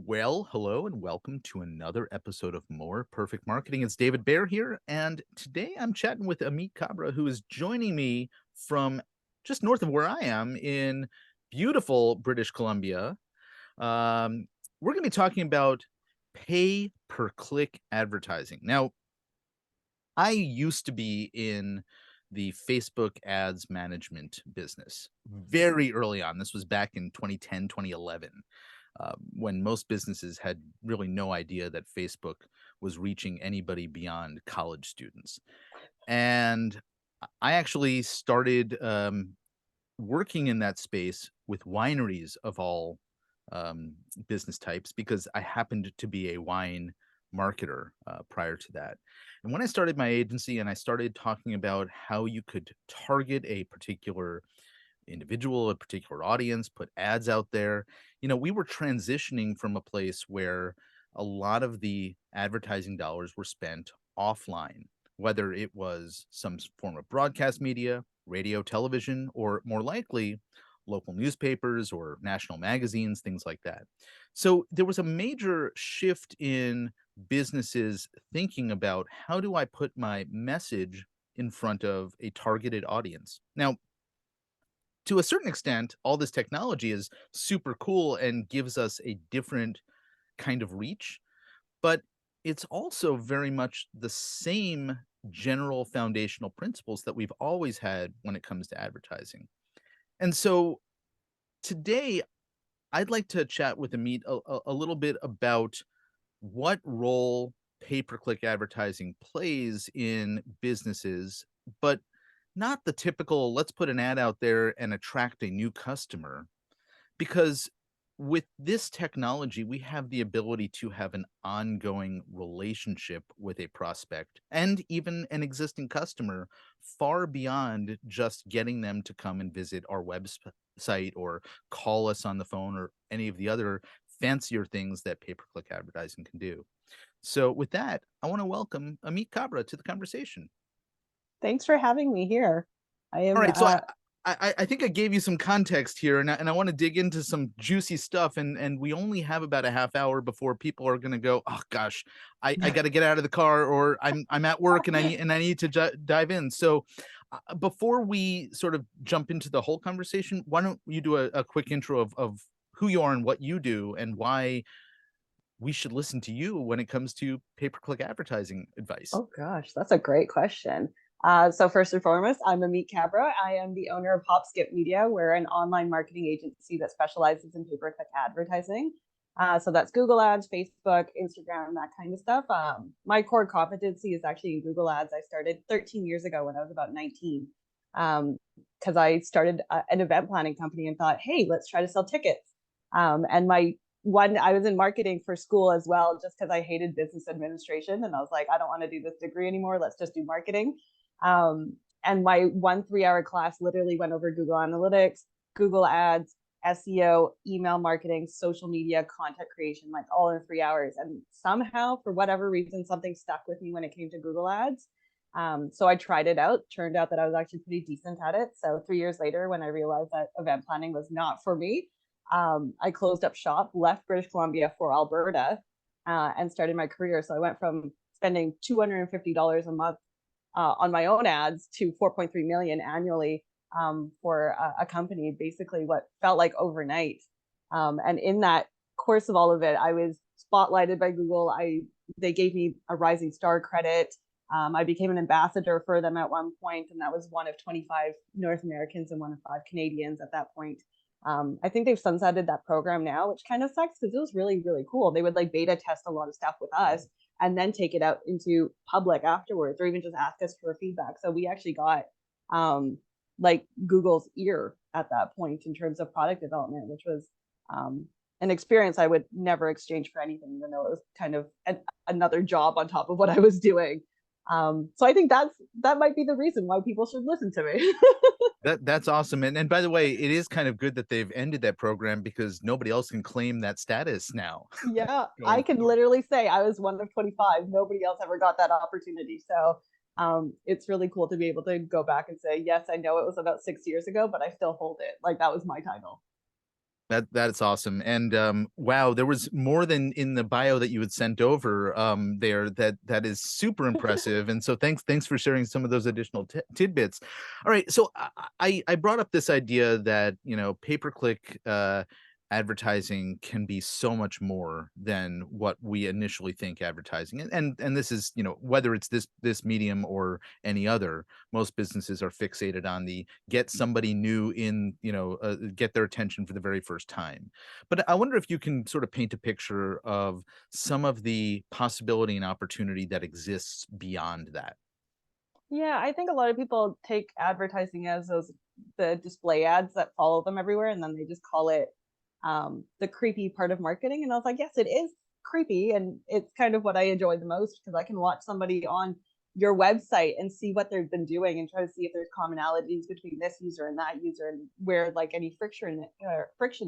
Well, hello and welcome to another episode of More Perfect Marketing. It's David Baer here, and today I'm chatting with Ameet Khabra, who is joining me from just north of where I am in beautiful British Columbia. Um, we're going to be talking about pay per click advertising. Now, I used to be in the Facebook ads management business very early on. This was back in 2010, 2011, when most businesses had really no idea that Facebook was reaching anybody beyond college students. And I actually started working in that space with wineries of all business types because I happened to be a wine marketer prior to that. And when I started my agency and I started talking about how you could target a particular individual, a particular audience, put ads out there, we were transitioning from a place where a lot of the advertising dollars were spent offline, whether it was some form of broadcast media, radio, television, or more likely, local newspapers or national magazines, things like that. So there was a major shift in businesses thinking about how do I put my message in front of a targeted audience. Now, to a certain extent, all this technology is super cool and gives us a different kind of reach, but it's also very much the same general foundational principles that we've always had when it comes to advertising. And so today, I'd like to chat with Amit a little bit about what role pay-per-click advertising plays in businesses, but not the typical, let's put an ad out there and attract a new customer. Because with this technology, we have the ability to have an ongoing relationship with a prospect and even an existing customer far beyond just getting them to come and visit our website or call us on the phone or any of the other fancier things that pay-per-click advertising can do. So with that, I want to welcome Ameet Khabra to the conversation. Thanks for having me here. I All am right, so I think I gave you some context here, and I want to dig into some juicy stuff, and we only have about a half hour before people are going to go, oh gosh, I got to get out of the car, or I'm at work and I need to dive in. So before we sort of jump into the whole conversation, why don't you do a quick intro of who you are and what you do, and why we should listen to you when it comes to pay-per-click advertising advice. Oh gosh, that's a great question. So first and foremost, I'm Ameet Khabra. I am the owner of HopSkip Media. We're an online marketing agency that specializes in pay-per-click advertising. So that's Google Ads, Facebook, Instagram, that kind of stuff. My core competency is actually in Google Ads. I started 13 years ago when I was about 19, because I started an event planning company and thought, hey, let's try to sell tickets. And my one, I was in marketing for school as well, just because I hated business administration. And I was like, I don't want to do this degree anymore. Let's just do marketing. And my 1 3 hour class literally went over Google Analytics, Google Ads, SEO, email marketing, social media, content creation, like all in 3 hours. And somehow, for whatever reason, something stuck with me when it came to Google Ads. So I tried it out. Turned out that I was actually pretty decent at it. So 3 years later, when I realized that event planning was not for me, I closed up shop, left British Columbia for Alberta, and started my career. So I went from spending $250 a month on my own ads to 4.3 million annually, for a company, basically what felt like overnight. And in that course of all of it, I was spotlighted by Google. They gave me a rising star credit. I became an ambassador for them at one point, and that was one of 25 North Americans and one of 5 Canadians at that point. I think they've sunsetted that program now, which kind of sucks because it was really, really cool. They would like beta test a lot of stuff with us and then take it out into public afterwards, or even just ask us for feedback. So we actually got like Google's ear at that point in terms of product development, which was an experience I would never exchange for anything, even though it was kind of another job on top of what I was doing. So I think that might be the reason why people should listen to me. That's awesome. And by the way, it is kind of good that they've ended that program because nobody else can claim that status now Yeah, I going can forward. literally say I was one of 25. Nobody else ever got that opportunity. So it's really cool to be able to go back and say, yes, I know it was about 6 years ago, but I still hold it. Like that was my title. That's awesome. And wow, there was more than in the bio that you had sent over there. That is super impressive. And so thanks for sharing some of those additional tidbits. All right, so I brought up this idea that pay-per-click advertising can be so much more than what we initially think advertising. And this is, whether it's this medium or any other, most businesses are fixated on the get somebody new in, get their attention for the very first time. But I wonder if you can sort of paint a picture of some of the possibility and opportunity that exists beyond that. Yeah, I think a lot of people take advertising as the display ads that follow them everywhere, and then they just call it the creepy part of marketing. And I was like, yes, it is creepy, and it's kind of what I enjoy the most because I can watch somebody on your website and see what they've been doing and try to see if there's commonalities between this user and that user and where like any friction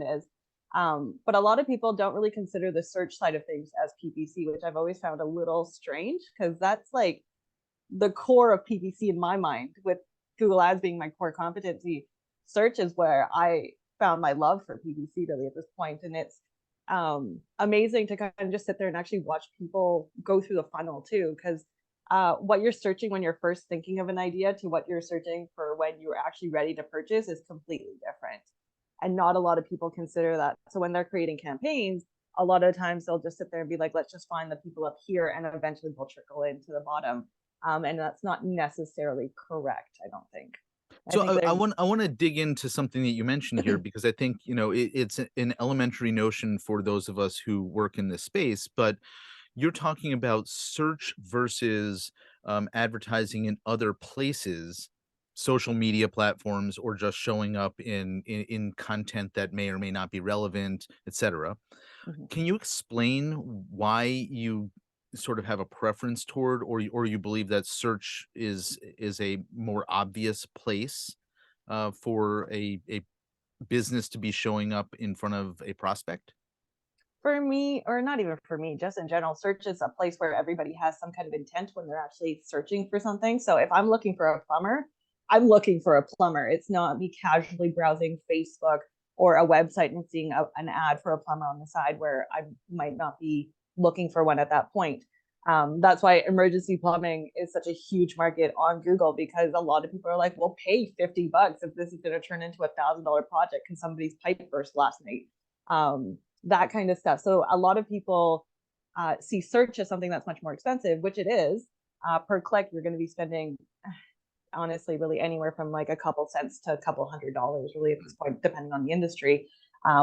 is. But a lot of people don't really consider the search side of things as PPC, which I've always found a little strange because that's like the core of PPC in my mind, with Google Ads being my core competency. Search is where I found my love for PPC really at this point. And it's amazing to kind of just sit there and actually watch people go through the funnel too. Because what you're searching when you're first thinking of an idea to what you're searching for when you're actually ready to purchase is completely different. And not a lot of people consider that. So when they're creating campaigns, a lot of times they'll just sit there and be like, let's just find the people up here, and eventually they'll trickle into the bottom. And that's not necessarily correct, I don't think. I think So I there's want to dig into something that you mentioned here because I think it's an elementary notion for those of us who work in this space, but you're talking about search versus advertising in other places, social media platforms, or just showing up in content that may or may not be relevant, etc. Mhm. Can you explain why you sort of have a preference toward, or you believe that search is a more obvious place for a business to be showing up in front of a prospect? For me, or not even for me, just in general, search is a place where everybody has some kind of intent when they're actually searching for something. So if I'm looking for a plumber, I'm looking for a plumber. It's not me casually browsing Facebook or a website and seeing an ad for a plumber on the side where I might not be looking for one at that point. That's why emergency plumbing is such a huge market on Google, because a lot of people are like, we'll pay $50 if this is going to turn into $1,000 project because somebody's pipe burst last night. That kind of stuff. So a lot of people see search as something that's much more expensive, which it is. Per click, you're going to be spending, honestly, really anywhere from like a couple cents to a couple $100s, really, at this point, depending on the industry.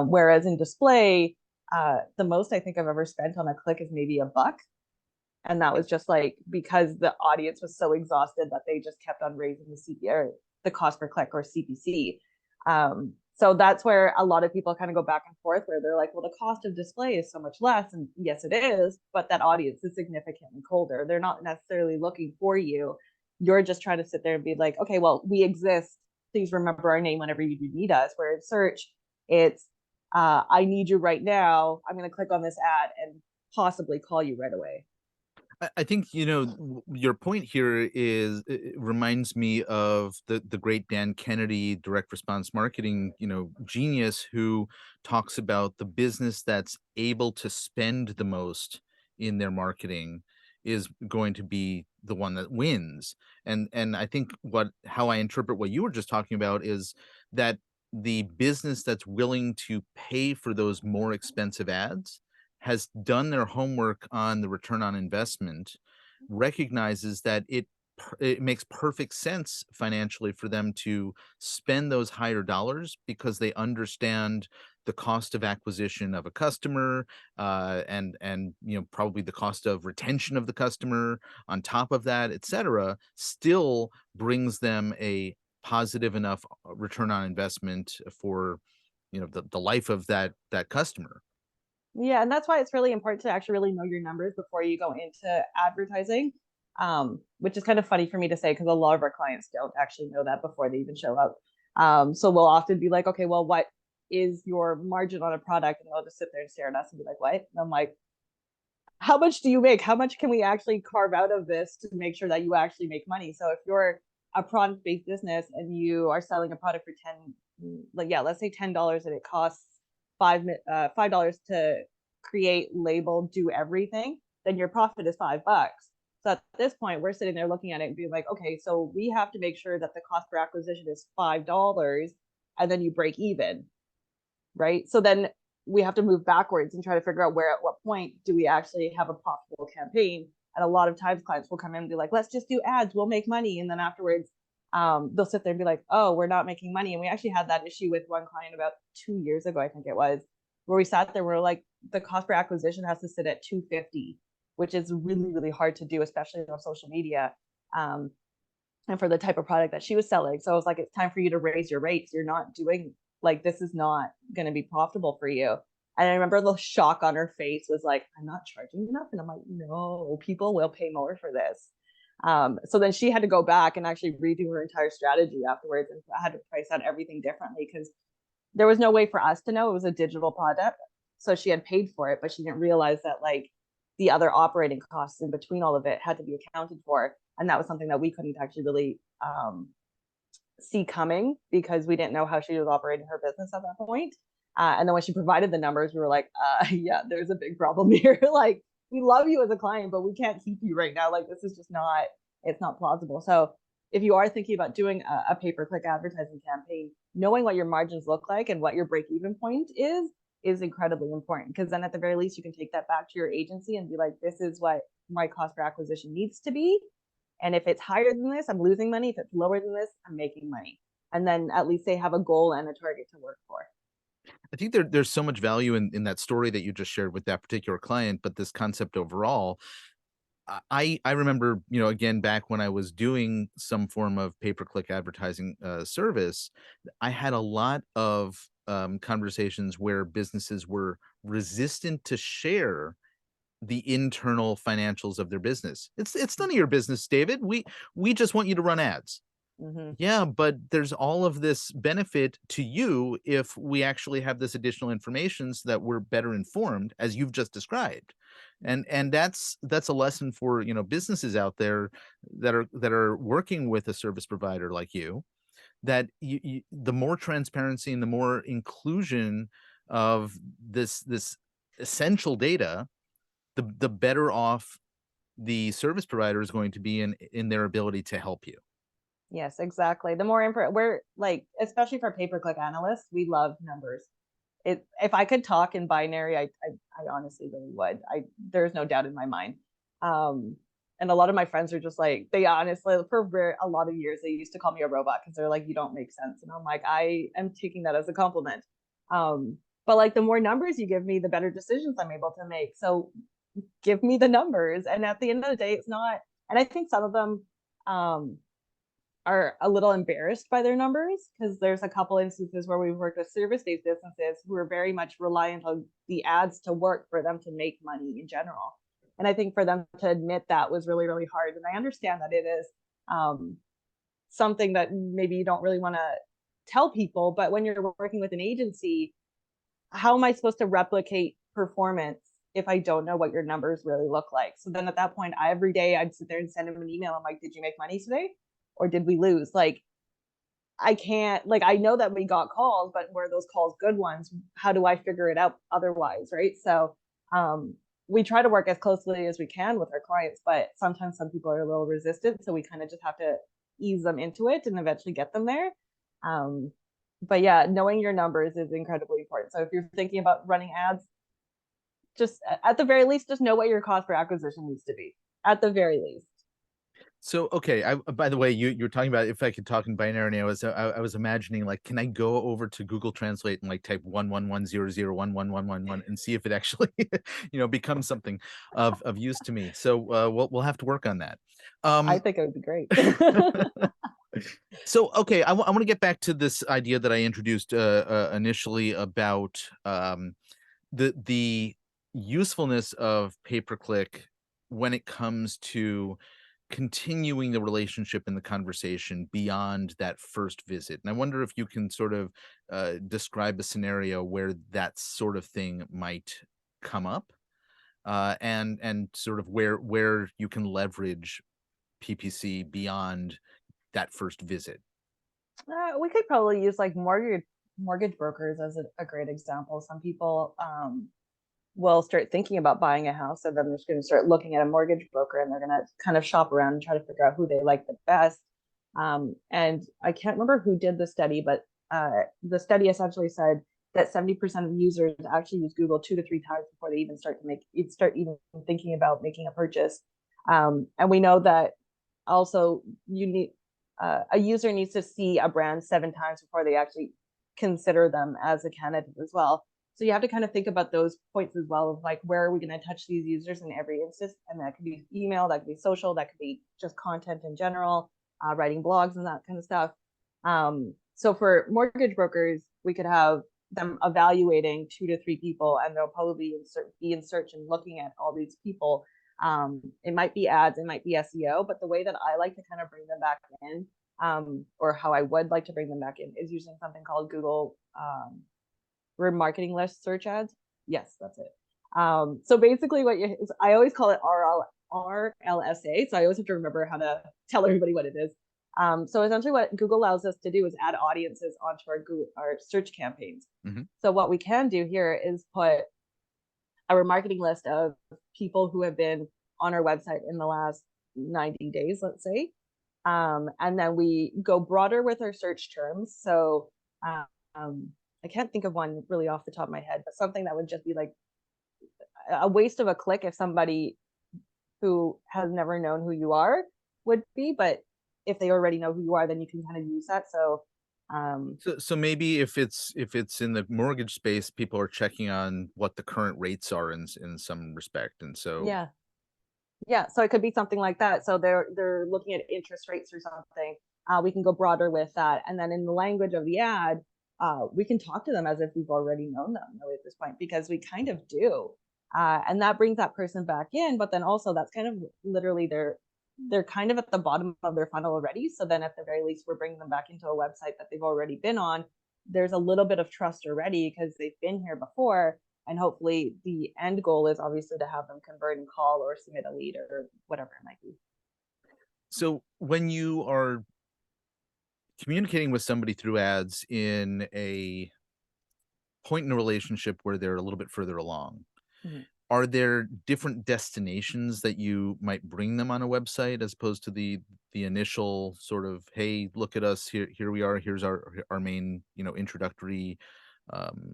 Whereas in display, the most I think I've ever spent on a click is maybe $1. And that was just like because the audience was so exhausted that they just kept on raising the CPC, or the cost per click, or CPC. So that's where a lot of people kind of go back and forth, where they're like, well, the cost of display is so much less. And yes, it is, but that audience is significantly colder. They're not necessarily looking for you. You're just trying to sit there and be like, okay, well, we exist. Please remember our name whenever you do need us. Where in search, it's, I need you right now. I'm going to click on this ad and possibly call you right away. I think your point here is it reminds me of the great Dan Kennedy, direct response marketing genius, who talks about the business that's able to spend the most in their marketing is going to be the one that wins. And I think how I interpret what you were just talking about is that the business that's willing to pay for those more expensive ads has done their homework on the return on investment, recognizes that it makes perfect sense financially for them to spend those higher dollars because they understand the cost of acquisition of a customer, and probably the cost of retention of the customer on top of that, etc., still brings them a positive enough return on investment for the life of that customer. Yeah, and that's why it's really important to actually really know your numbers before you go into advertising. Which is kind of funny for me to say because a lot of our clients don't actually know that before they even show up. So we'll often be like, okay, well, what is your margin on a product? And they'll just sit there and stare at us and be like, what? And I'm like, how much do you make? How much can we actually carve out of this to make sure that you actually make money? So if you're a product-based business and you are selling a product for 10, like, yeah, let's say $10, and it costs $5 to create, label, do everything, then your profit is $5. So at this point, we're sitting there looking at it and being like, okay, so we have to make sure that the cost per acquisition is $5 and then you break even, right? So then we have to move backwards and try to figure out where, at what point do we actually have a profitable campaign. And a lot of times clients will come in and be like, let's just do ads, we'll make money. And then afterwards, they'll sit there and be like, oh, we're not making money. And we actually had that issue with one client about 2 years ago, I think it was, where we sat there, we're like, the cost per acquisition has to sit at 250, which is really, really hard to do, especially on social media. And for the type of product that she was selling. So I was like, it's time for you to raise your rates. You're not doing, like, this is not going to be profitable for you. And I remember the shock on her face was like, I'm not charging enough. And I'm like, no, people will pay more for this. So then she had to go back and actually redo her entire strategy afterwards, and I had to price out everything differently because there was no way for us to know it was a digital product. So she had paid for it, but she didn't realize that like the other operating costs in between all of it had to be accounted for. And that was something that we couldn't actually really see coming because we didn't know how she was operating her business at that point. And then when she provided the numbers, we were like, yeah, there's a big problem here. Like, we love you as a client, but we can't keep you right now. Like, this is just not, it's not plausible. So if you are thinking about doing a pay-per-click advertising campaign, knowing what your margins look like and what your break-even point is incredibly important, because then at the very least you can take that back to your agency and be like, this is what my cost per acquisition needs to be. And if it's higher than this, I'm losing money. If it's lower than this, I'm making money. And then at least they have a goal and a target to work for. I think there's so much value in that story that you just shared with that particular client, but this concept overall, I remember, again, back when I was doing some form of pay-per-click advertising service, I had a lot of conversations where businesses were resistant to share the internal financials of their business. It's none of your business, David. We just want you to run ads. Mm-hmm. Yeah, but there's all of this benefit to you if we actually have this additional information so that we're better informed, as you've just described. And that's a lesson for, businesses out there that are working with a service provider like you, that the more transparency and the more inclusion of this essential data, the better off the service provider is going to be in their ability to help you. Yes, exactly. The more info, we're like, especially for pay-per-click analysts, we love numbers. If I could talk in binary, I honestly really would. There's no doubt in my mind. And a lot of my friends are just like, they honestly, for a lot of years, they used to call me a robot because they're like, you don't make sense. And I'm like, I am taking that as a compliment. But like, the more numbers you give me, the better decisions I'm able to make. So give me the numbers. And at the end of the day, it's not, and I think some of them, are a little embarrassed by their numbers because there's a couple instances where we've worked with service-based businesses who are very much reliant on the ads to work for them to make money in general. And I think for them to admit that was really, really hard. And I understand that it is something that maybe you don't really want to tell people, but when you're working with an agency, how am I supposed to replicate performance if I don't know what your numbers really look like? So then at that point, every day I'd sit there and send them an email. I'm like, did you make money today? Or did we lose? Like, I can't, like, I know that we got calls, but were those calls good ones? How do I figure it out otherwise? Right. So we try to work as closely as we can with our clients, but sometimes some people are a little resistant. So we kind of just have to ease them into it and eventually get them there. But yeah, knowing your numbers is incredibly important. So if you're thinking about running ads, just at the very least, just know what your cost per acquisition needs to be at the very least. So, okay, by the way, you're talking about if I could talk in binary. I was imagining, like, can I go over to Google Translate and like type 11100111111 and see if it actually becomes something of use to me. So we'll have to work on that. I think it would be great. So, okay, I want to get back to this idea that I introduced initially about the usefulness of pay-per-click when it comes to continuing the relationship and the conversation beyond that first visit. And I wonder if you can sort of describe a scenario where that sort of thing might come up, and sort of where you can leverage PPC beyond that first visit. We could probably use like mortgage brokers as a great example. Some people will start thinking about buying a house, and then they're just going to start looking at a mortgage broker, and they're going to kind of shop around and try to figure out who they like the best. And I can't remember who did the study, but the study essentially said that 70% of users actually use Google 2 to 3 times before they even start even thinking about making a purchase. And we know that also you need a user needs to see a brand 7 times before they actually consider them as a candidate as well. So you have to kind of think about those points as well of like, where are we going to touch these users in every instance? And that could be email, that could be social, that could be just content in general, writing blogs and that kind of stuff. So for mortgage brokers, we could have them evaluating 2 to 3 people, and they'll probably be in search and looking at all these people. It might be ads, it might be SEO, but the way that I like to kind of bring them back in, or how I would like to bring them back in, is using something called Google remarketing list search ads. Yes, that's it. So basically, I always call it RLSA. So I always have to remember how to tell everybody what it is. So essentially, what Google allows us to do is add audiences onto our search campaigns. Mhm. So what we can do here is put a remarketing list of people who have been on our website in the last 90 days, let's say. And then we go broader with our search terms. So um, I can't think of one really off the top of my head, but something that would just be like a waste of a click if somebody who has never known who you are would be. But if they already know who you are, then you can kind of use that. So So maybe if it's in the mortgage space, people are checking on what the current rates are in some respect, and so yeah, yeah. So it could be something like that. So they're looking at interest rates or something. We can go broader with that, and then in the language of the ad, we can talk to them as if we've already known them really at this point, because we kind of do. And that brings that person back in, but then also that's kind of literally they're kind of at the bottom of their funnel already. So then at the very least, we're bringing them back into a website that they've already been on. There's a little bit of trust already because they've been here before. And hopefully the end goal is obviously to have them convert and call or submit a lead or whatever it might be. so when you are communicating with somebody through ads in a point in a relationship where they're a little bit further along, Mhm. are there different destinations that you might bring them on a website as opposed to the initial sort of, "Hey, look at us, here we are, here's our main, introductory,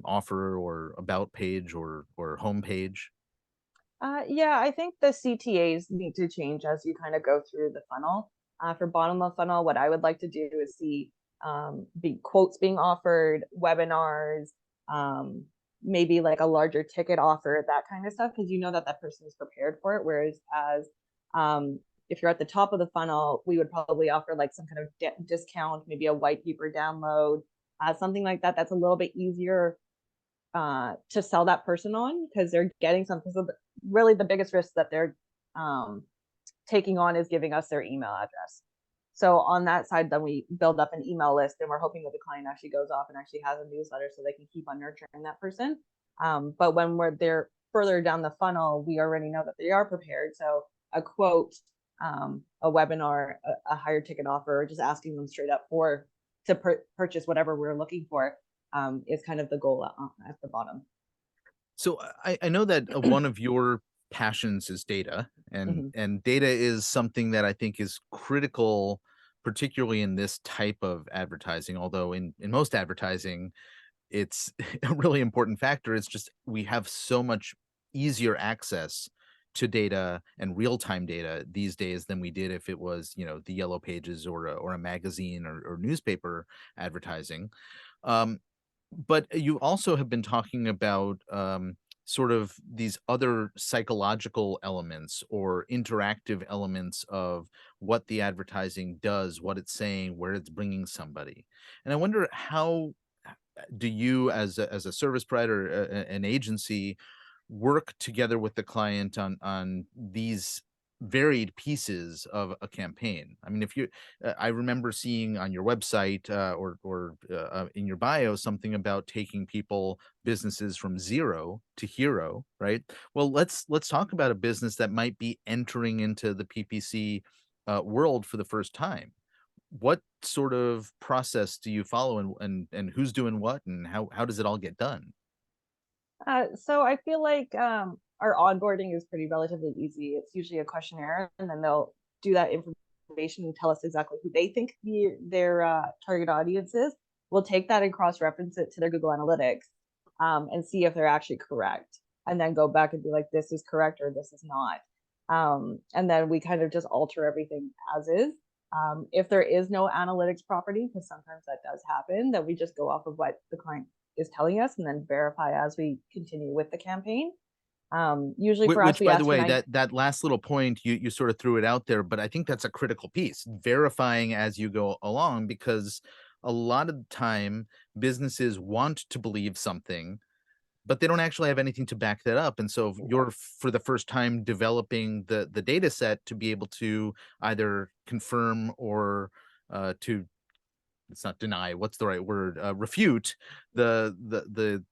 offer or about page or homepage?" Yeah, I think the CTAs need to change as you kind of go through the funnel. For bottom of funnel, what I would like to do is see quotes being offered, webinars, um, maybe like a larger ticket offer, that kind of stuff, because you know that that person is prepared for it. Whereas as if you're at the top of the funnel, we would probably offer like some kind of discount, maybe a white paper download, something like that. That's a little bit easier to sell that person on, because they're getting something. So really the biggest risk that they're um, taking on is giving us their email address. So on that side, then we build up an email list, and we're hoping that the client actually goes off and actually has a newsletter so they can keep on nurturing that person. But when they're further down the funnel, we already know that they are prepared. So a quote, a webinar, a higher ticket offer, or just asking them straight up to purchase whatever we're looking for, is kind of the goal at the bottom. So I know that one of your passions is data, and Mm-hmm. and data is something that I think is critical, particularly in this type of advertising. Although in most advertising, it's a really important factor. It's just we have so much easier access to data and real-time data these days than we did if it was, the yellow pages or a magazine or newspaper advertising. Um, but you also have been talking about sort of these other psychological elements or interactive elements of what the advertising does, what it's saying, where it's bringing somebody. And I wonder, how do you as a service provider, an agency, work together with the client on these varied pieces of a campaign? I mean, if you I remember seeing on your website, or in your bio, something about taking businesses from zero to hero, right? Well, let's talk about a business that might be entering into the PPC world for the first time. what sort of process do you follow, and who's doing what, and how does it all get done? So I feel like our onboarding is pretty relatively easy. It's usually a questionnaire, and then they'll do that information and tell us exactly who they think their target audience is. We'll take that and cross-reference it to their Google Analytics, and see if they're actually correct, and then go back and be like, this is correct or this is not. And then we kind of just alter everything as is. If there is no analytics property, because sometimes that does happen, then we just go off of what the client is telling us and then verify as we continue with the campaign. Usually for us, Which, we by the ask for way, nine. that last little point, you sort of threw it out there, but I think that's a critical piece, verifying as you go along, because a lot of the time businesses want to believe something, but they don't actually have anything to back that up. And so if you're for the first time developing the data set to be able to either confirm or to, it's not deny, what's the right word, refute the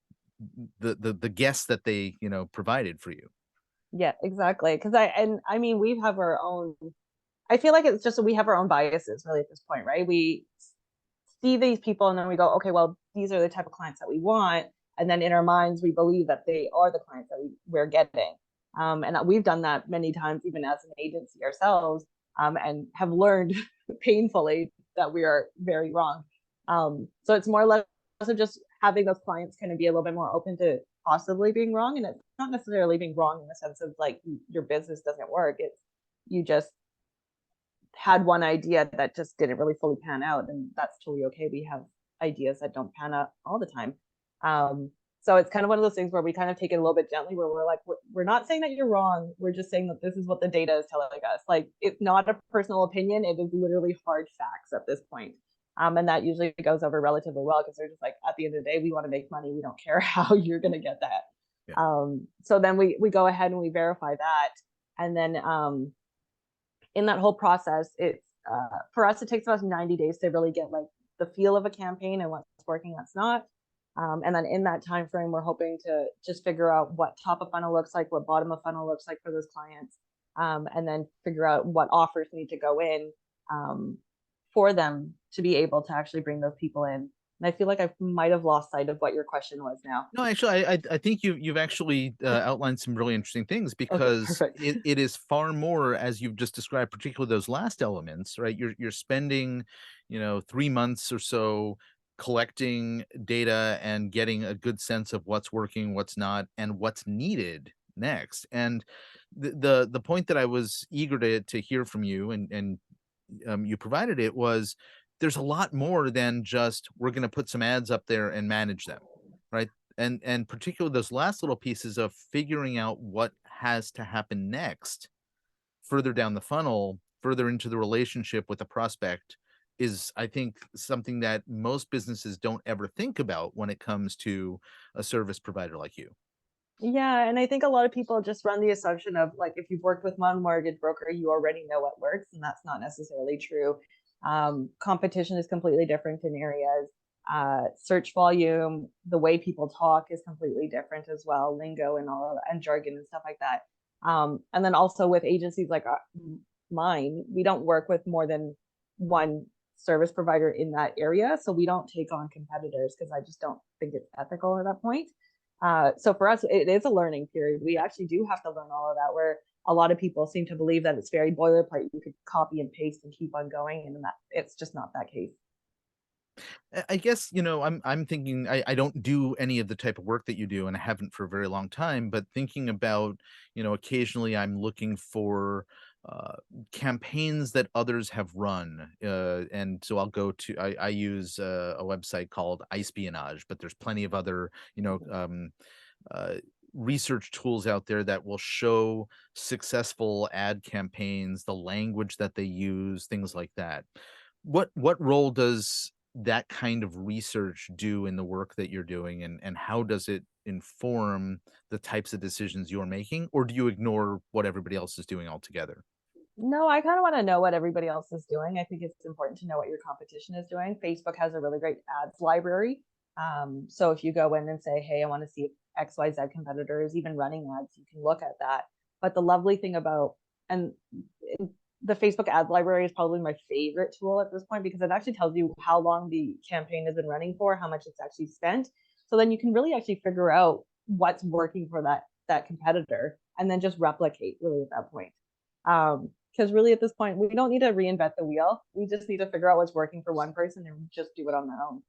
guess that they, provided for you. Yeah, exactly. Because I mean, we have our own. I feel like it's just that we have our own biases really at this point, right? We see these people and then we go, okay, well, these are the type of clients that we want. And then in our minds, we believe that they are the clients that we're getting. And we've done that many times, even as an agency ourselves, and have learned painfully that we are very wrong. So it's more or less of just having those clients kind of be a little bit more open to possibly being wrong. And it's not necessarily being wrong in the sense of like your business doesn't work. It's you just had one idea that just didn't really fully pan out, and that's totally okay. We have ideas that don't pan out all the time. So it's kind of one of those things where we kind of take it a little bit gently, where we're like, we're not saying that you're wrong. We're just saying that this is what the data is telling us. Like, it's not a personal opinion. It is literally hard facts at this point. And that usually goes over relatively well because they're just like, at the end of the day, we want to make money. We don't care how you're going to get that. Yeah. So then we go ahead and we verify that. And then in that whole process, it's for us, it takes about 90 days to really get like the feel of a campaign and what's working, what's not. And then in that time frame, we're hoping to just figure out what top of funnel looks like, what bottom of funnel looks like for those clients, and then figure out what offers need to go in for them to be able to actually bring those people in. And I feel like I might have lost sight of what your question was now. No, actually, I think you've actually outlined some really interesting things, Okay, because perfect. it is far more, as you've just described, particularly those last elements, right? You're spending, 3 months or so collecting data and getting a good sense of what's working, what's not, and what's needed next. And the point that I was eager to hear from you, and you provided it, was there's a lot more than just we're going to put some ads up there and manage them, right? And particularly those last little pieces of figuring out what has to happen next, further down the funnel, further into the relationship with the prospect, is, I think, something that most businesses don't ever think about when it comes to a service provider like you. Yeah, and I think a lot of people just run the assumption of like if you've worked with one mortgage broker, you already know what works, and that's not necessarily true. Competition is completely different in areas. Search volume, the way people talk is completely different as well, lingo and all and jargon and stuff like that. And then also with agencies like mine, we don't work with more than one service provider in that area, so we don't take on competitors because I just don't think it's ethical at that point. So for us, it is a learning period. We actually do have to learn all of that. Where a lot of people seem to believe that it's very boilerplate. You could copy and paste and keep on going, and that it's just not that case. I guess, I'm thinking, I don't do any of the type of work that you do, and I haven't for a very long time, but thinking about, occasionally I'm looking for uh, campaigns that others have run. And so I'll go to, I use a website called Espionage, but there's plenty of other, uh, research tools out there that will show successful ad campaigns, the language that they use, things like that. What role does that kind of research do in the work that you're doing, and how does it inform the types of decisions you're making, or do you ignore what everybody else is doing altogether? No, I kind of want to know what everybody else is doing. I think it's important to know what your competition is doing. Facebook has a really great ads library. So if you go in and say, hey, I want to see if XYZ competitor is even running ads, you can look at that. But the lovely thing about, and the Facebook ad library is probably my favorite tool at this point because it actually tells you how long the campaign has been running for, how much it's actually spent. So then you can really actually figure out what's working for that competitor and then just replicate really at that point. Because really at this point, we don't need to reinvent the wheel. We just need to figure out what's working for one person and just do it on their own.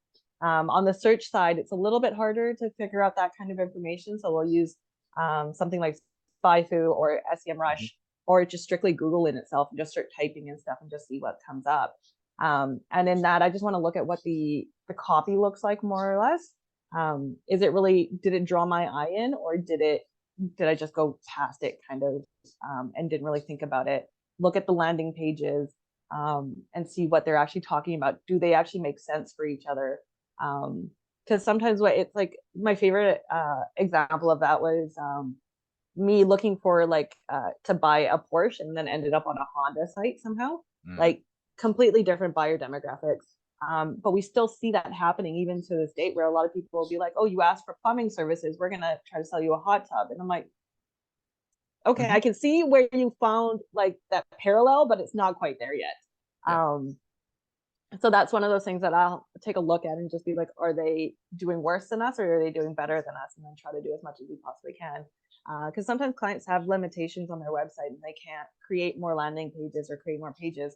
On the search side, it's a little bit harder to figure out that kind of information. So we'll use something like SpyFu or SEMrush, or just strictly Google in itself and just start typing in stuff and just see what comes up. And in that, I just want to look at what the copy looks like more or less. Is it really, did it draw my eye in, or did I just go past it kind of and didn't really think about it? Look at the landing pages and see what they're actually talking about. Do they actually make sense for each other? Because sometimes what it's like, my favorite example of that was me looking for like to buy a Porsche and then ended up on a Honda site somehow. Like completely different buyer demographics. But we still see that happening even to this date, where a lot of people will be like, oh, you asked for plumbing services, we're gonna try to sell you a hot tub. And I'm like, okay, I can see where you found like that parallel, but it's not quite there yet. Yeah. So that's one of those things that I'll take a look at and just be like, are they doing worse than us, or are they doing better than us? And then try to do as much as we possibly can. Because sometimes clients have limitations on their website and they can't create more landing pages or create more pages.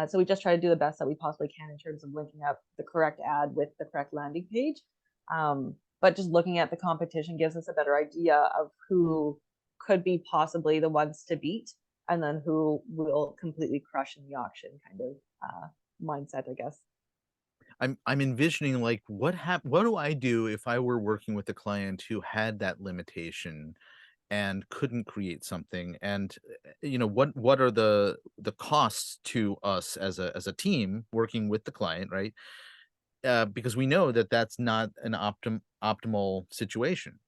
So we just try to do the best that we possibly can in terms of linking up the correct ad with the correct landing page. But just looking at the competition gives us a better idea of who could be possibly the ones to beat, and then who will completely crush in the auction kind of mindset, I guess. I'm envisioning like what do I do if I were working with a client who had that limitation and couldn't create something, and what are the costs to us as a team working with the client, right? Because we know that that's not an optimal situation.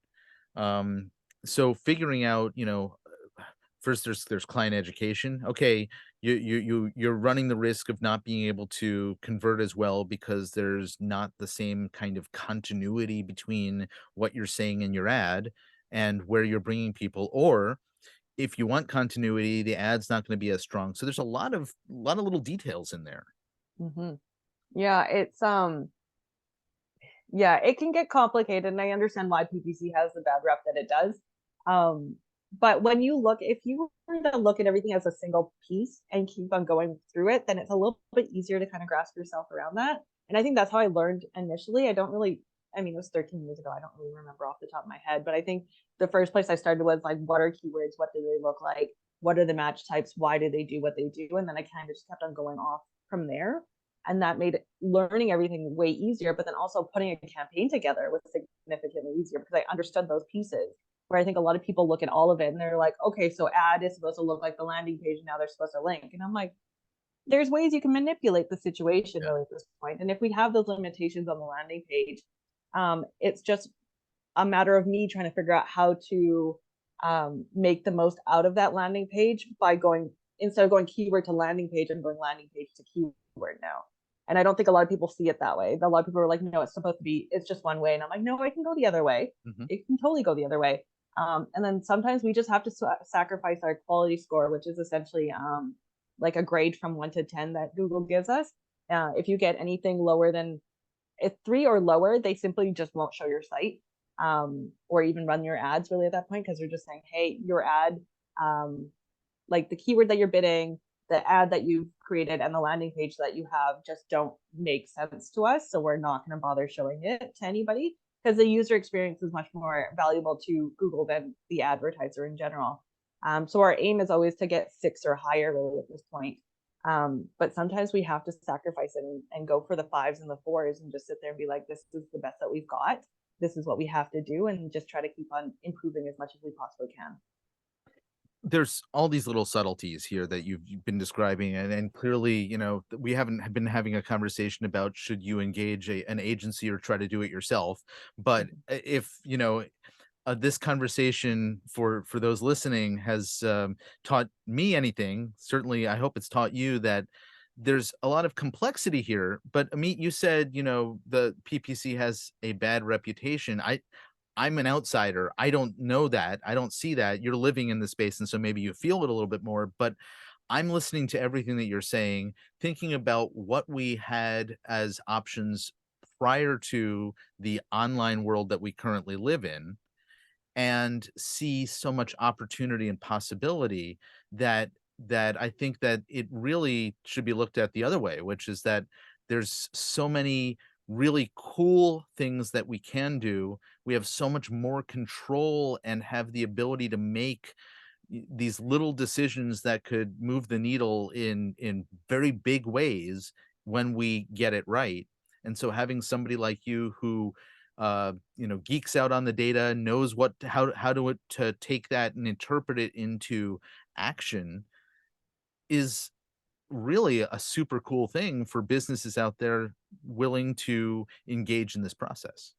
So figuring out, first there's client education. Okay, you're running the risk of not being able to convert as well because there's not the same kind of continuity between what you're saying in your ad and where you're bringing people. Or if you want continuity, the ad's not going to be as strong. So there's a lot of little details in there. Mm-hmm. Yeah, it's yeah, it can get complicated, and I understand why PPC has the bad rep that it does. But when you look, if you were to look at everything as a single piece and keep on going through it, then it's a little bit easier to kind of grasp yourself around that. And I think that's how I learned initially. I mean, it was 13 years ago. I don't really remember off the top of my head, but I think the first place I started was like, what are keywords? What do they look like? What are the match types? Why do they do what they do? And then I kind of just kept on going off from there. And that made learning everything way easier, but then also putting a campaign together was significantly easier because I understood those pieces. Where I think a lot of people look at all of it and they're like, okay, so ad is supposed to look like the landing page, and now they're supposed to link. And I'm like, there's ways you can manipulate the situation really at this point. And if we have those limitations on the landing page, it's just a matter of me trying to figure out how to make the most out of that landing page by going, instead of going keyword to landing page, I'm going landing page to keyword now. And I don't think a lot of people see it that way. A lot of people are like, no, it's supposed to be, it's just one way. And I'm like, no, I can go the other way. It can totally go the other way. And then sometimes we just have to sacrifice our quality score, which is essentially like a grade from 1 to 10 that Google gives us. If you get anything lower than a 3 or lower, they simply just won't show your site or even run your ads really at that point, because they're just saying, hey, your ad, like the keyword that you're bidding, the ad that you've created, and the landing page that you have just don't make sense to us. So we're not going to bother showing it to anybody, because the user experience is much more valuable to Google than the advertiser in general. So our aim is always to get 6 or higher really at this point. But sometimes we have to sacrifice it and go for the 5s and the 4s and just sit there and be like, this is the best that we've got. This is what we have to do, and just try to keep on improving as much as we possibly can. There's all these little subtleties here that you've been describing, and clearly, we haven't been having a conversation about should you engage an agency or try to do it yourself. But if this conversation for those listening has taught me anything, certainly I hope it's taught you that there's a lot of complexity here. But Amit, you said the PPC has a bad reputation. I'm an outsider. I don't know that. I don't see that. You're living in the space, and so maybe you feel it a little bit more. But I'm listening to everything that you're saying, thinking about what we had as options prior to the online world that we currently live in, and see so much opportunity and possibility that I think that it really should be looked at the other way, which is that there's so many really cool things that we can do. We have so much more control and have the ability to make these little decisions that could move the needle in very big ways when we get it right. And so having somebody like you who geeks out on the data, knows what to take that and interpret it into action is really a super cool thing for businesses out there willing to engage in this process.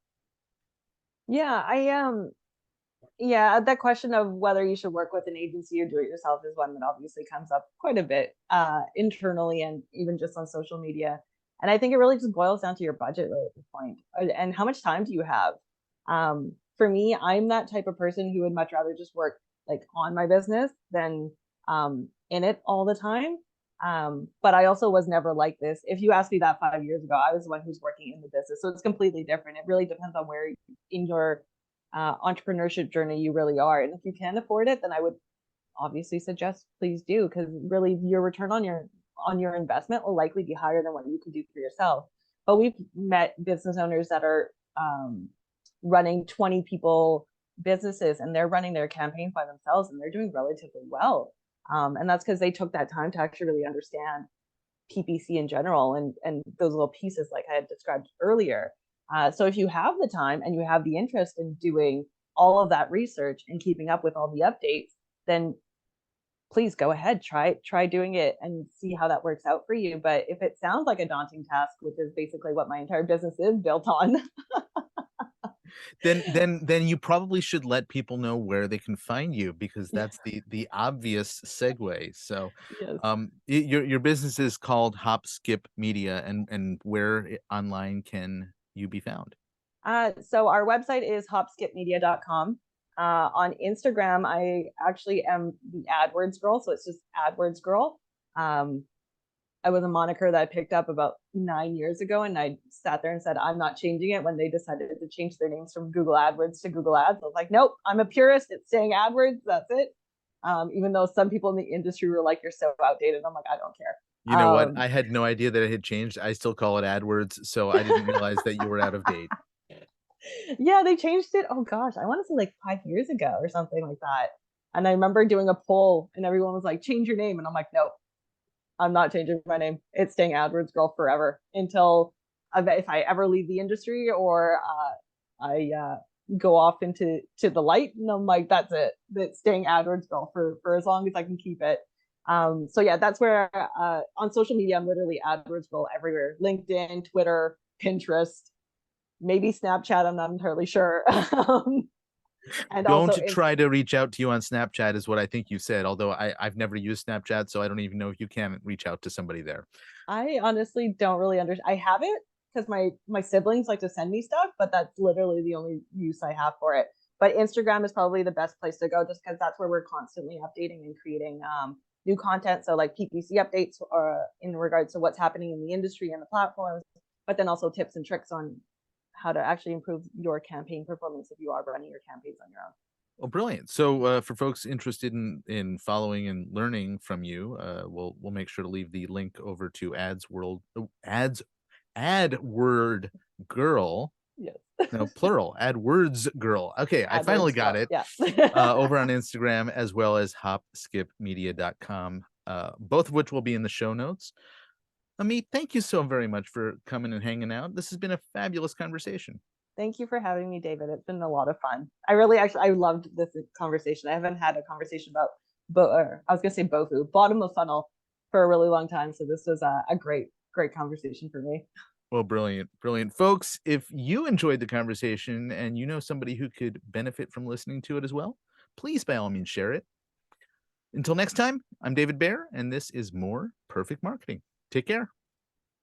Yeah, yeah, that question of whether you should work with an agency or do it yourself is one that obviously comes up quite a bit internally and even just on social media. And I think it really just boils down to your budget really at this point and how much time do you have. For me, I'm that type of person who would much rather just work like on my business than in it all the time. But I also was never like this. If you asked me that 5 years ago, I was the one who's working in the business. So it's completely different. It really depends on where in your entrepreneurship journey you really are. And if you can afford it, then I would obviously suggest please do, because really your return on your investment will likely be higher than what you could do for yourself. But we've met business owners that are running 20 people businesses and they're running their campaign by themselves and they're doing relatively well. And that's because they took that time to actually really understand PPC in general and those little pieces like I had described earlier. So if you have the time and you have the interest in doing all of that research and keeping up with all the updates, then please go ahead, try doing it and see how that works out for you. But if it sounds like a daunting task, which is basically what my entire business is built on, then you probably should let people know where they can find you, because that's the obvious segue. So yes. your business is called Hop Skip Media, and where online can you be found? So our website is hopskipmedia.com. On Instagram, I actually am the AdWords girl, so it's just AdWords girl. I was a moniker that I picked up about 9 years ago, and I sat there and said, I'm not changing it when they decided to change their names from Google AdWords to Google Ads. I was like, nope, I'm a purist. It's staying AdWords. That's it. Even though some people in the industry were like, you're so outdated. I'm like, I don't care. You know what? I had no idea that it had changed. I still call it AdWords, so I didn't realize that you were out of date. Yeah, they changed it. Oh gosh, I want to say like 5 years ago or something like that. And I remember doing a poll and everyone was like, change your name. And I'm like, nope, I'm not changing my name. It's staying AdWords Girl forever until if I ever leave the industry or I go off into the light. And I'm like, that's it. That's staying AdWords Girl for as long as I can keep it. So yeah, that's where on social media, I'm literally AdWords Girl everywhere. LinkedIn, Twitter, Pinterest, maybe Snapchat. I'm not entirely sure. And Don't also try to reach out to you on Snapchat is what I think you said, although I've never used Snapchat, so I don't even know if you can reach out to somebody there. I honestly don't really understand. I have it because my siblings like to send me stuff, but that's literally the only use I have for it. But Instagram is probably the best place to go, just because that's where we're constantly updating and creating new content. So like PPC updates in regards to what's happening in the industry and the platforms, but then also tips and tricks on how to actually improve your campaign performance if you are running your campaigns on your own. Well, brilliant. So, for folks interested in following and learning from you, we'll make sure to leave the link over to AdWord Girl. Yes. No, plural, AdWords Girl. Okay, I finally AdWords got Girl. it. Yeah. Over on Instagram, as well as hopskipmedia.com, both of which will be in the show notes. Amit, thank you so very much for coming and hanging out. This has been a fabulous conversation. Thank you for having me, David. It's been a lot of fun. I really I loved this conversation. I haven't had a conversation about I was gonna say BOFU, bottom of funnel, for a really long time. So this was a great conversation for me. Well, brilliant, brilliant. Folks, if you enjoyed the conversation and you know somebody who could benefit from listening to it as well, please by all means share it. Until next time, I'm David Baer, and this is More Perfect Marketing. Take care.